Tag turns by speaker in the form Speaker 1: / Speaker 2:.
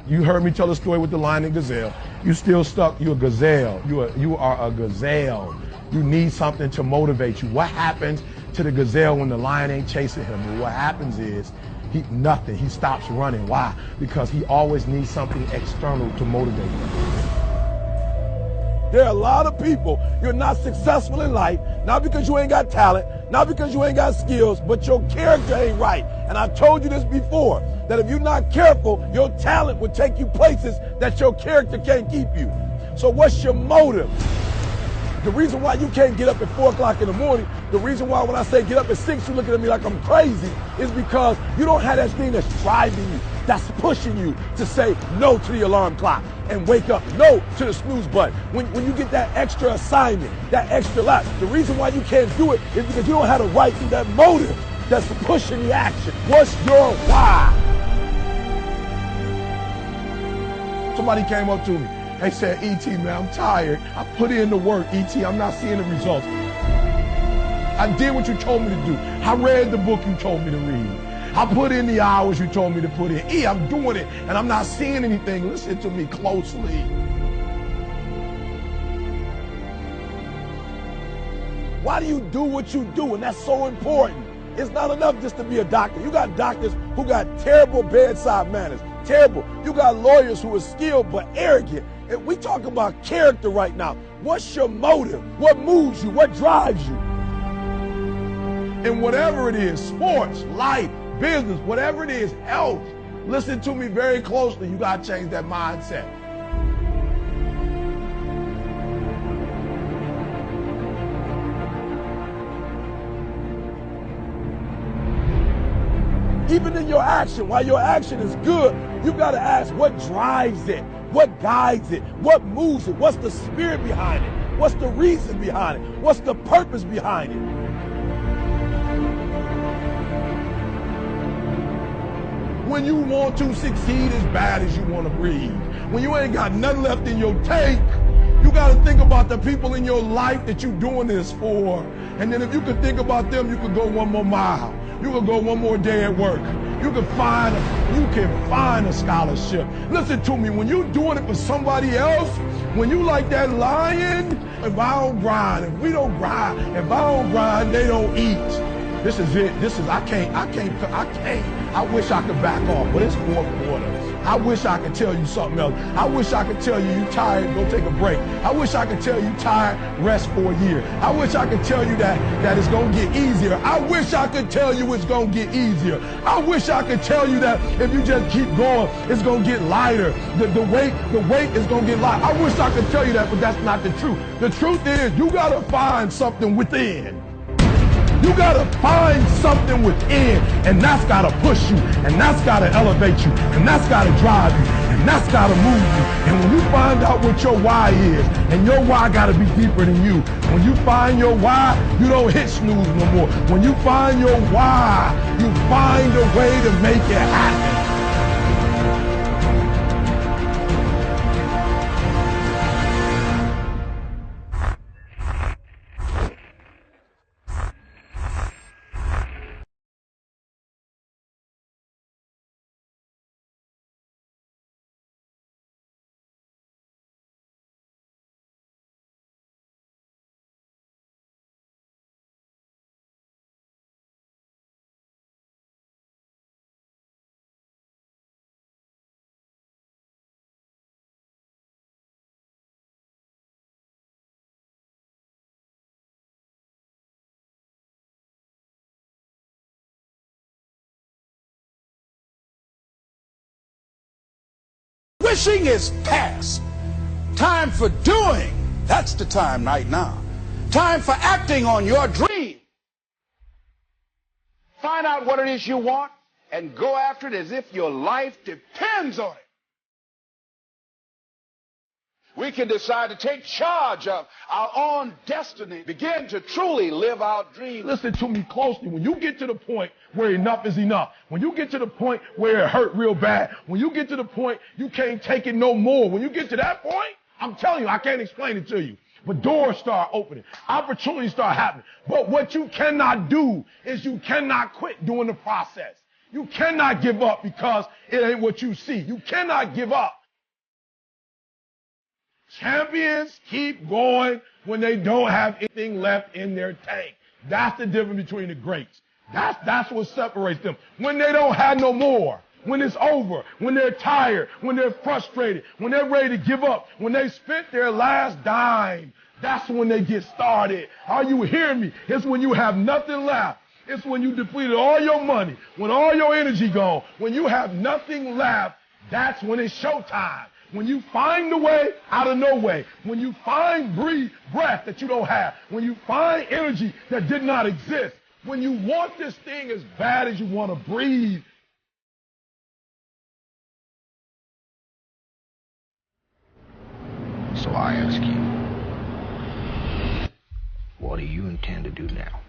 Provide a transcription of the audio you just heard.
Speaker 1: You heard me tell the story with the lion and gazelle. You still stuck. You're a gazelle. You are a gazelle. You need something to motivate you. What happens to the gazelle when the lion ain't chasing him? Well, what happens is nothing. He stops running. Why? Because he always needs something external to motivate him. There are a lot of people, you're not successful in life, not because you ain't got talent, not because you ain't got skills, but your character ain't right. And I've told you this before, that if you're not careful, your talent will take you places that your character can't keep you. So what's your motive? The reason why you can't get up at 4 o'clock in the morning, the reason why when I say get up at 6, you're looking at me like I'm crazy, is because you don't have that thing that's driving you, that's pushing you to say no to the alarm clock and wake up, no to the snooze button. When you get that extra assignment, that extra lap, the reason why you can't do it is because you don't have the right thing, that motive that's pushing the action. What's your why? Somebody came up to me. They said, E.T., man, I'm tired. I put in the work, E.T., I'm not seeing the results. I did what you told me to do. I read the book you told me to read. I put in the hours you told me to put in. I'm doing it, and I'm not seeing anything. Listen to me closely. Why do you do what you do? And that's so important. It's not enough just to be a doctor. You got doctors who got terrible bedside manners. Terrible. You got lawyers who are skilled but arrogant. And we talk about character right now. What's your motive? What moves you? What drives you? And whatever it is, sports, life, business, whatever it is, health, listen to me very closely. You got to change that mindset. Even in your action, while your action is good, you got to ask what drives it, what guides it, what moves it, what's the spirit behind it, what's the reason behind it, what's the purpose behind it. When you want to succeed as bad as you want to breathe, when you ain't got nothing left in your tank, you got to think about the people in your life that you're doing this for. And then if you could think about them, you could go one more mile. You can go one more day at work. You can find a scholarship. Listen to me, when you're doing it for somebody else, when you like that lion, if I don't grind, if we don't grind, if I don't grind, they don't eat. This is it. I can't. I wish I could back off, but it's fourth quarter. I wish I could tell you something else. I wish I could tell you tired, go take a break. I wish I could tell you tired, rest for a year. I wish I could tell you that it's going to get easier. I wish I could tell you it's going to get easier. I wish I could tell you that if you just keep going, it's going to get lighter. The weight is going to get lighter. I wish I could tell you that, but that's not the truth. The truth is you got to find something within. You gotta find something within, and that's gotta push you, and that's gotta elevate you, and that's gotta drive you, and that's gotta move you. And when you find out what your why is, and your why gotta be deeper than you, when you find your why, you don't hit snooze no more. When you find your why, you find a way to make it happen.
Speaker 2: Wishing is past. Time for doing. That's the time right now. Time for acting on your dream. Find out what it is you want and go after it as if your life depends on it. We can decide to take charge of our own destiny, begin to truly live our dreams.
Speaker 1: Listen to me closely. When you get to the point where enough is enough, when you get to the point where it hurt real bad, when you get to the point you can't take it no more, when you get to that point, I'm telling you, I can't explain it to you. But doors start opening, opportunities start happening. But what you cannot do is you cannot quit during the process. You cannot give up because it ain't what you see. You cannot give up. Champions keep going when they don't have anything left in their tank. That's the difference between the greats. That's what separates them. When they don't have no more, when it's over, when they're tired, when they're frustrated, when they're ready to give up, when they spent their last dime, that's when they get started. Are you hearing me? It's when you have nothing left. It's when you depleted all your money, when all your energy gone, when you have nothing left, that's when it's showtime. When you find the way out of no way, when you find breath that you don't have, when you find energy that did not exist, when you want this thing as bad as you want to breathe.
Speaker 3: So I ask you, what do you intend to do now?